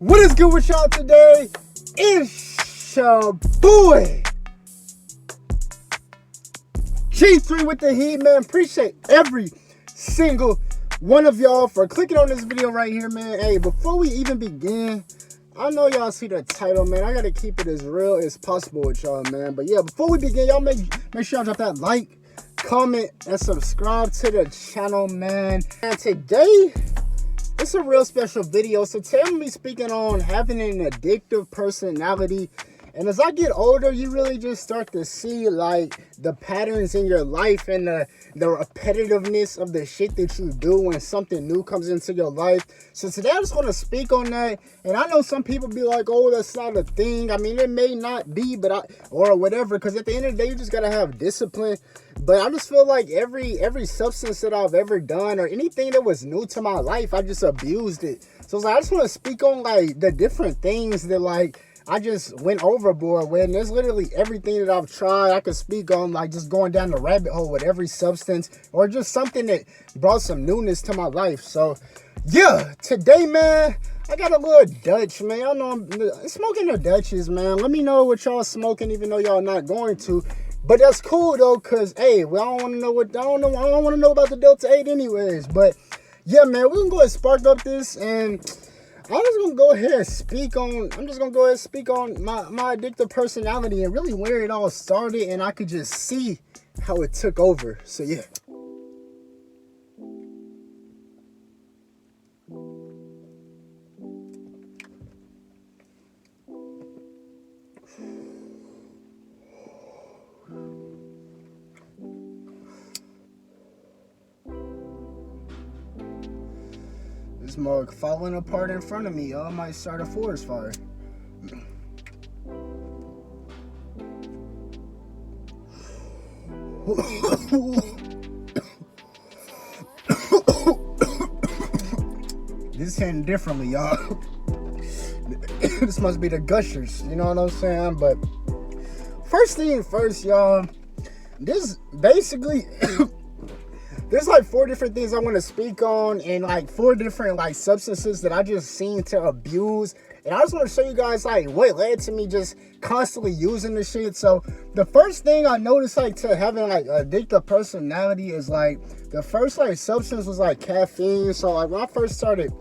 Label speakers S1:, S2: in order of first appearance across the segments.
S1: What is good with y'all today? It's your boy G3 with the heat, man. Appreciate every single one of y'all for clicking on this video right here, man. Hey, before we even begin, I know y'all see the title, man. I gotta keep it as real as possible with y'all, man. But yeah, before we begin, y'all make sure y'all drop that like, comment, and subscribe to the channel, man. And today, it's a real special video. So today I'm gonna be speaking on having an addictive personality. And as I get older, you really just start to see like the patterns in your life and the repetitiveness of the shit that you do when something new comes into your life. So today I just want to speak on that. And I know some people be like, oh, that's not a thing. I mean, it may not be, but or whatever, because at the end of the day, you just gotta have discipline. But I just feel like every substance that I've ever done or anything that was new to my life, I just abused it. So it's like, I just want to speak on like the different things that like I just went overboard with. And there's literally everything that I've tried. I could speak on like just going down the rabbit hole with every substance or just something that brought some newness to my life. So yeah, today, man, I got a little Dutch, man. I know I'm smoking the Dutches, man. Let me know what y'all smoking, even though y'all not going to. But that's cool though, cause hey, well, I don't want to know about the Delta 8 anyways. But yeah, man, we're gonna go ahead and spark up this, and I'm just gonna go ahead and speak on my addictive personality and really where it all started, and I could just see how it took over. So yeah. This mug falling apart in front of me. I might start a forest fire. This hitting differently, y'all. This must be the gushers, you know what I'm saying? But first thing first, y'all. This basically there's like 4 different things I want to speak on, and like 4 different like substances that I just seen to abuse. And I just want to show you guys like what led to me just constantly using this shit. So the first thing I noticed like to having like addictive personality is like the first like substance was like caffeine. So like when I first started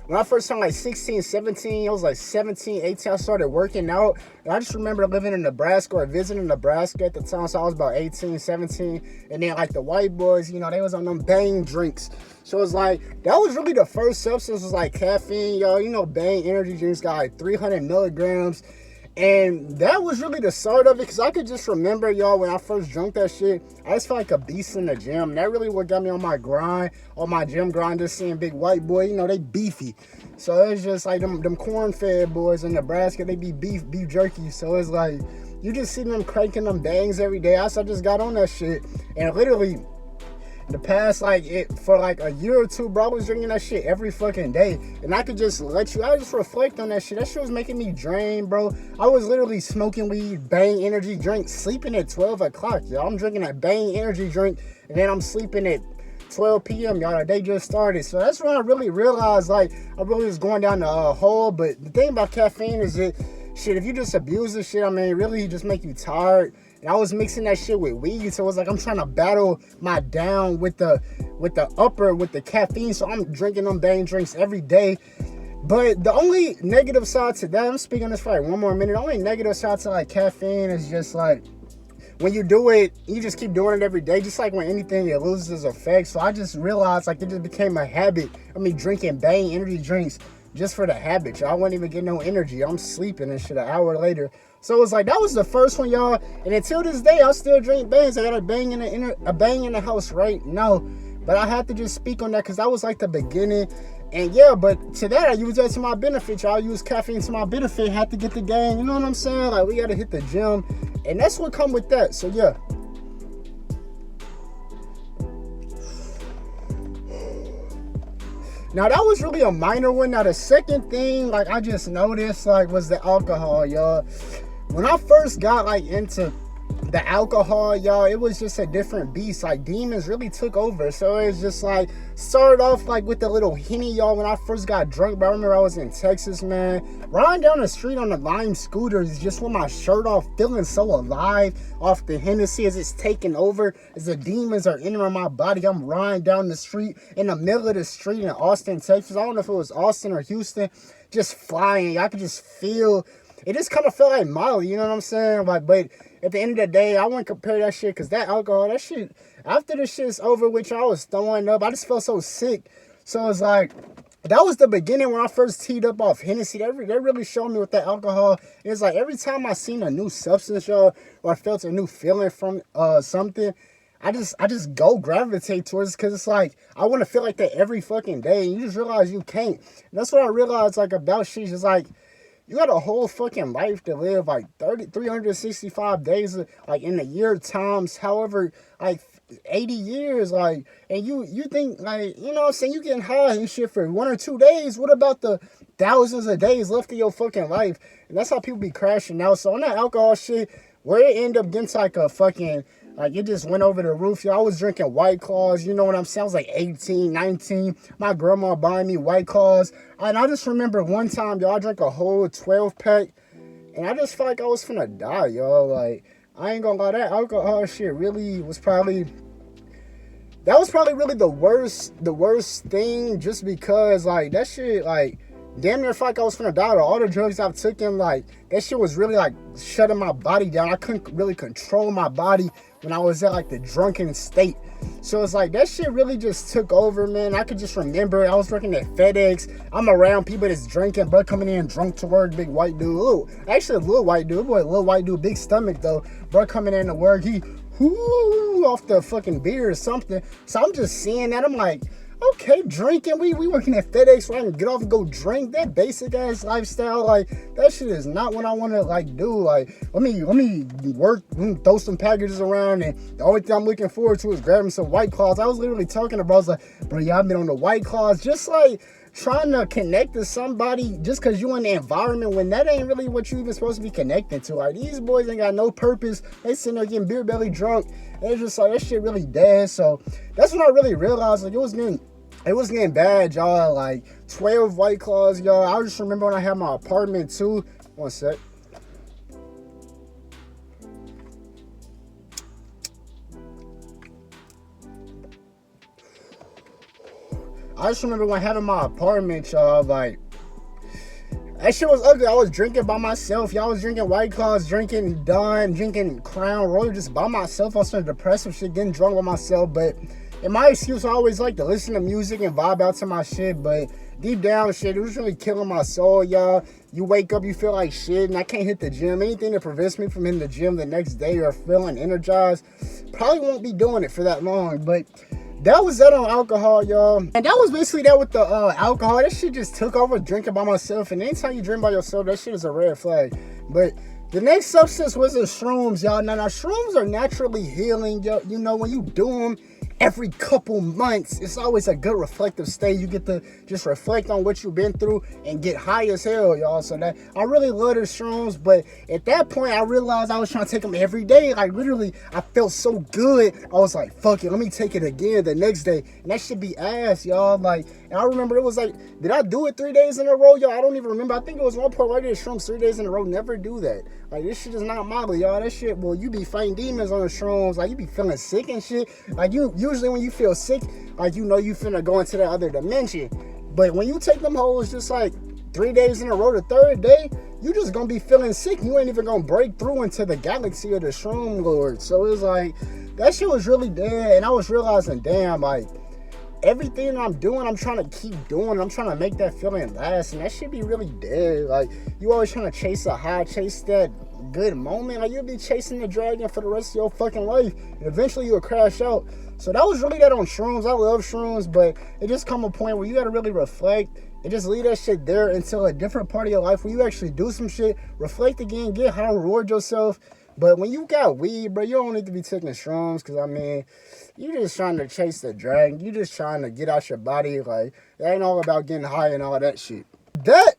S1: like 16, 17, I was like 17, 18, I started working out. And I just remember living in Nebraska or visiting Nebraska at the time. So I was about 18, 17. And then like the white boys, you know, they was on them Bang drinks. So it was like, that was really the first substance was like caffeine, y'all. You know, Bang energy drinks got like 300 milligrams. And that was really the start of it, because I could just remember, y'all, when I first drank that shit, I just felt like a beast in the gym. And that really what got me on my grind, on my gym grind, just seeing big white boy, you know, they beefy. So it's just like them corn-fed boys in Nebraska, they be beef jerky. So it's like, you just see them cranking them bangs every day. I just got on that shit. And literally, the past for like a year or two, bro, I was drinking that shit every fucking day. And I could just I just reflect on that shit. That shit was making me drain, bro. I was literally smoking weed, Bang energy drink, sleeping at 12 o'clock, y'all. I'm drinking that Bang energy drink, and then I'm sleeping at 12 p.m., y'all. The day just started. So that's when I really realized, like, I really was going down the hole. But the thing about caffeine is that, shit, if you just abuse this shit, I mean, really just make you tired. And I was mixing that shit with weed, so it was like I'm trying to battle my down with the upper with the caffeine. So I'm drinking them Bang drinks every day. But the only negative side to that, I'm speaking on this for like 1 more minute. The only negative side to like caffeine is just like when you do it, you just keep doing it every day. Just like when anything, it loses its effect. So I just realized like it just became a habit of me drinking Bang energy drinks just for the habit, y'all. I wasn't even getting no energy. I'm sleeping and shit an hour later. So it was like, that was the first one, y'all. And until this day, I still drink Bangs. I got a Bang in the house right now. But I had to just speak on that because that was like the beginning. And yeah, but to that, I use that to my benefit, y'all. I use caffeine to my benefit. Had to get the gang. You know what I'm saying? Like, we got to hit the gym. And that's what come with that. So yeah. Now, that was really a minor one. Now, the second thing, like, I just noticed, like, was the alcohol, y'all. When I first got, like, into the alcohol, y'all, it was just a different beast. Like, demons really took over. So it was just like, started off like with the little Henny, y'all. When I first got drunk, but I remember I was in Texas, man, riding down the street on the Lime scooters, just with my shirt off, feeling so alive off the Hennessy as it's taking over, as the demons are entering my body. I'm riding down the street in the middle of the street in Austin, Texas. I don't know if it was Austin or Houston, just flying. I could just feel, it just kind of felt like Molly, you know what I'm saying? Like, but at the end of the day, I wouldn't compare that shit, because that alcohol, that shit, after the shit's over, which I was throwing up, I just felt so sick. So it's like, that was the beginning when I first teed up off Hennessy. They really showed me with that alcohol. It's like every time I seen a new substance, y'all, or I felt a new feeling from something, I just go gravitate towards it, because it's like, I want to feel like that every fucking day. And you just realize you can't. And that's what I realized, like, about shit. It's like, you got a whole fucking life to live, like 365 days, like in a year times, however, like 80 years, like, and you think, like, you know what I'm saying, you getting high and shit for 1 or 2 days. What about the thousands of days left of your fucking life? And that's how people be crashing out. So on that alcohol shit, where it end up getting to like a fucking, like, it just went over the roof. Y'all, I was drinking White Claws, you know what I'm saying? I was like 18, 19. My grandma buying me White Claws. And I just remember one time, y'all, I drank a whole 12-pack. And I just felt like I was finna die, y'all. Like, I ain't gonna lie, that alcohol shit really was probably, that was probably really the worst thing, just because, like, that shit, like, damn near felt like I was finna die. All the drugs I've taken, like, that shit was really, like, shutting my body down. I couldn't really control my body when I was at, like, the drunken state. So it's like, that shit really just took over, man. I could just remember, I was working at FedEx. I'm around people that's drinking, bro, coming in drunk to work, big white dude. Ooh, actually a little white dude. Boy, little white dude, big stomach, though. Bro coming in to work, he, off the fucking beer or something. So I'm just seeing that. I'm like, okay, drinking. We working at FedEx where I can get off and go drink. That basic ass lifestyle, like, that shit is not what I want to, like, do. Like, let me work, throw some packages around, and the only thing I'm looking forward to is grabbing some White Claws. I was literally talking to bro. I was like, bro, y'all been on the White Claws, just like trying to connect to somebody just because you in the environment when that ain't really what you even supposed to be connected to. Like, these boys ain't got no purpose. They sitting there getting beer belly drunk. And it's just like, that shit really dead. So that's when I really realized, like, it was getting bad, y'all. Like, 12 White Claws, y'all. I just remember when I had my apartment too. One sec. I just remember when I had in my apartment, y'all, like, that shit was ugly. I was drinking by myself. Y'all was drinking White Claws, drinking Dawn, drinking Crown Royal, just by myself on some depressive shit, getting drunk by myself. But in my excuse, I always like to listen to music and vibe out to my shit. But deep down, shit, it was really killing my soul, y'all. You wake up, you feel like shit, and I can't hit the gym. Anything that prevents me from hitting the gym the next day or feeling energized, probably won't be doing it for that long. But that was that on alcohol, y'all. And that was basically that with the alcohol. That shit just took over drinking by myself. And anytime you drink by yourself, that shit is a red flag. But the next substance was the shrooms, y'all. Now, shrooms are naturally healing, yo. You know, when you do them every couple months, it's always a good reflective state. You get to just reflect on what you've been through and get high as hell, y'all. So that, I really love the shrooms, but at that point, I realized I was trying to take them every day. Like, literally, I felt so good. I was like, fuck it, let me take it again the next day. And that should be ass, y'all. Like, and I remember it was like, did I do it 3 days in a row, y'all? I don't even remember. I think it was one point where I did shrooms 3 days in a row. Never do that. Like, this shit is not Molly, y'all. That shit, well, you be fighting demons on the shrooms. Like, you be feeling sick and shit. Like, usually when you feel sick, like, you know you finna go into that other dimension. But when you take them hoes just like 3 days in a row, the third day, you just gonna be feeling sick. You ain't even gonna break through into the galaxy of the shroom lord. So it's like, that shit was really dead. And I was realizing, damn, like, everything I'm doing, I'm trying to keep doing. I'm trying to make that feeling last, and that should be really dead. Like, you always trying to chase a high, chase that good moment. Like, you'll be chasing the dragon for the rest of your fucking life, and eventually you'll crash out. So that was really that on shrooms. I love shrooms, but it just come a point where you gotta really reflect and just leave that shit there until a different part of your life where you actually do some shit, reflect again, get high, reward yourself. But when you got weed, bro, you don't need to be taking shrooms, because, I mean, you just trying to chase the dragon. You just trying to get out your body. Like, it ain't all about getting high and all that shit. That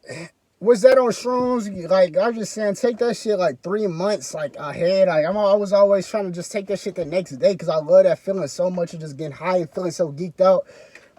S1: was that on shrooms? Like, I'm just saying, take that shit like 3 months like ahead. Like, I was always trying to just take that shit the next day because I love that feeling so much of just getting high and feeling so geeked out.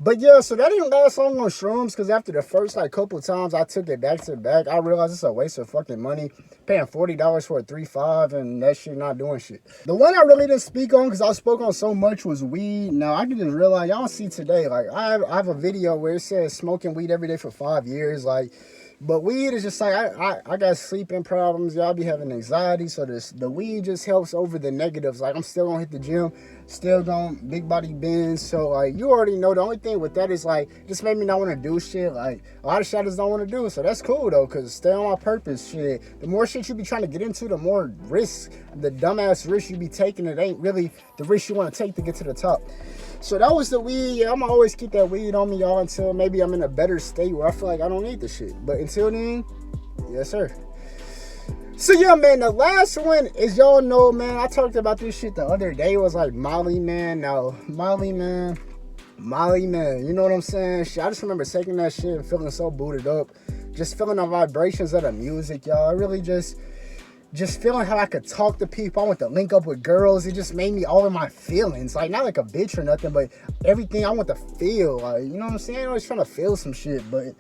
S1: But yeah, so that didn't last long on shrooms because after the first like couple of times I took it back to back, I realized it's a waste of fucking money. Paying $40 for a 3.5 and that shit not doing shit. The one I really didn't speak on because I spoke on so much was weed. Now I can just realize, y'all see today, like I have a video where it says smoking weed every day for 5 years. Like, but weed is just like, I got sleeping problems. Y'all be having anxiety. So the weed just helps over the negatives. Like, I'm still going to hit the gym. Still going big body bends. So, like, you already know the only thing with that is, like, just made me not want to do shit. Like, a lot of shit I just don't want to do. So, that's cool, though, because stay on my purpose, shit. The more shit you be trying to get into, the more risk, the dumbass risk you be taking. It ain't really the risk you want to take to get to the top. So that was the weed. Yeah, I'm going to always keep that weed on me, y'all, until maybe I'm in a better state where I feel like I don't need the shit. But until then, yes, sir. So, yeah, man, the last one is, y'all know, man, I talked about this shit the other day. It was like Molly, man. Now, Molly, man. You know what I'm saying? Shit, I just remember taking that shit and feeling so booted up. Just feeling the vibrations of the music, y'all. I really just feeling how I could talk to people. I want to link up with girls. It just made me all in my feelings. Like, not like a bitch or nothing, but everything I want to feel. Like, you know what I'm saying? I was trying to feel some shit, but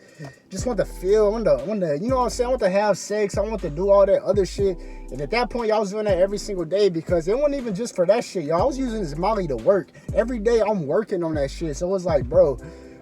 S1: just want to feel. I want to, you know what I'm saying? I want to have sex. I want to do all that other shit. And at that point, y'all was doing that every single day because it wasn't even just for that shit, y'all. I was using this Molly to work. Every day I'm working on that shit. So it was like, bro,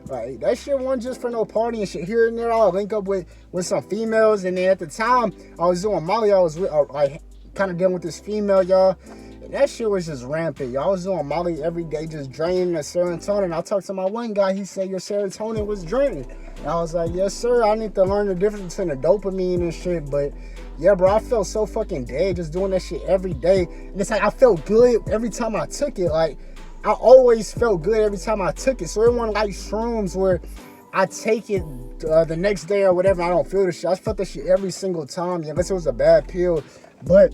S1: like, that shit wasn't just for no party and shit. Here and there, I'll link up with some females. And then at the time, I was doing Molly. I was like kind of dealing with this female, y'all. And that shit was just rampant, y'all. I was doing Molly every day, just draining the serotonin. I talked to my one guy. He said, your serotonin was draining. And I was like, yes, sir. I need to learn the difference between the dopamine and shit. But yeah, bro, I felt so fucking dead just doing that shit every day. And it's like I felt good every time I took it. Like, I always felt good every time I took it. So it wasn't like shrooms where I take it the next day or whatever, I don't feel the shit. I felt the shit every single time, unless it was a bad pill. But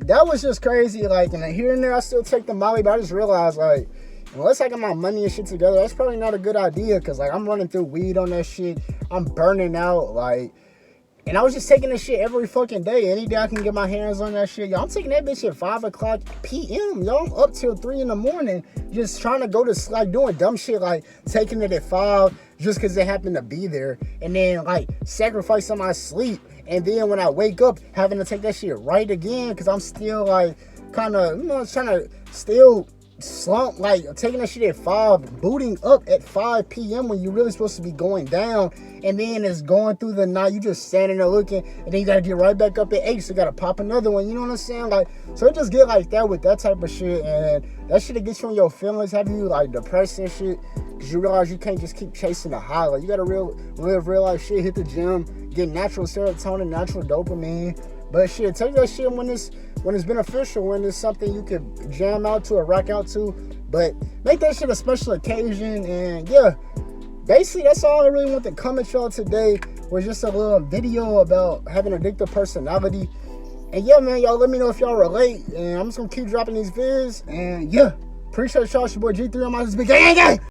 S1: that was just crazy. Like, and here and there, I still take the Molly, but I just realized, like, unless I got my money and shit together, that's probably not a good idea. Because, like, I'm running through weed on that shit. I'm burning out, like. And I was just taking this shit every fucking day. Any day I can get my hands on that shit. Y'all, I'm taking that bitch at 5 o'clock p.m. Y'all, I'm up till 3 in the morning just trying to go to sleep, like doing dumb shit like taking it at 5 just because it happened to be there. And then like sacrificing my sleep. And then when I wake up, having to take that shit right again because I'm still like kind of, you know, trying to still slump, like taking that shit at 5, booting up at 5 p.m. when you're really supposed to be going down, and then it's going through the night, you just standing there looking, and then you gotta get right back up at 8, so you gotta pop another one, you know what I'm saying? Like, so it just get like that with that type of shit, and that shit gets you on your feelings, have you like depressed and shit, because you realize you can't just keep chasing the high. Like, you gotta live real life shit, hit the gym, get natural serotonin, natural dopamine. But shit, take that shit when it's beneficial, when it's something you can jam out to or rock out to. But make that shit a special occasion. And yeah, basically that's all I really want to come at y'all today, was just a little video about having an addictive personality. And yeah, man, y'all let me know if y'all relate. And I'm just gonna keep dropping these vids. And yeah, appreciate y'all. It's your boy G3 on my big gang.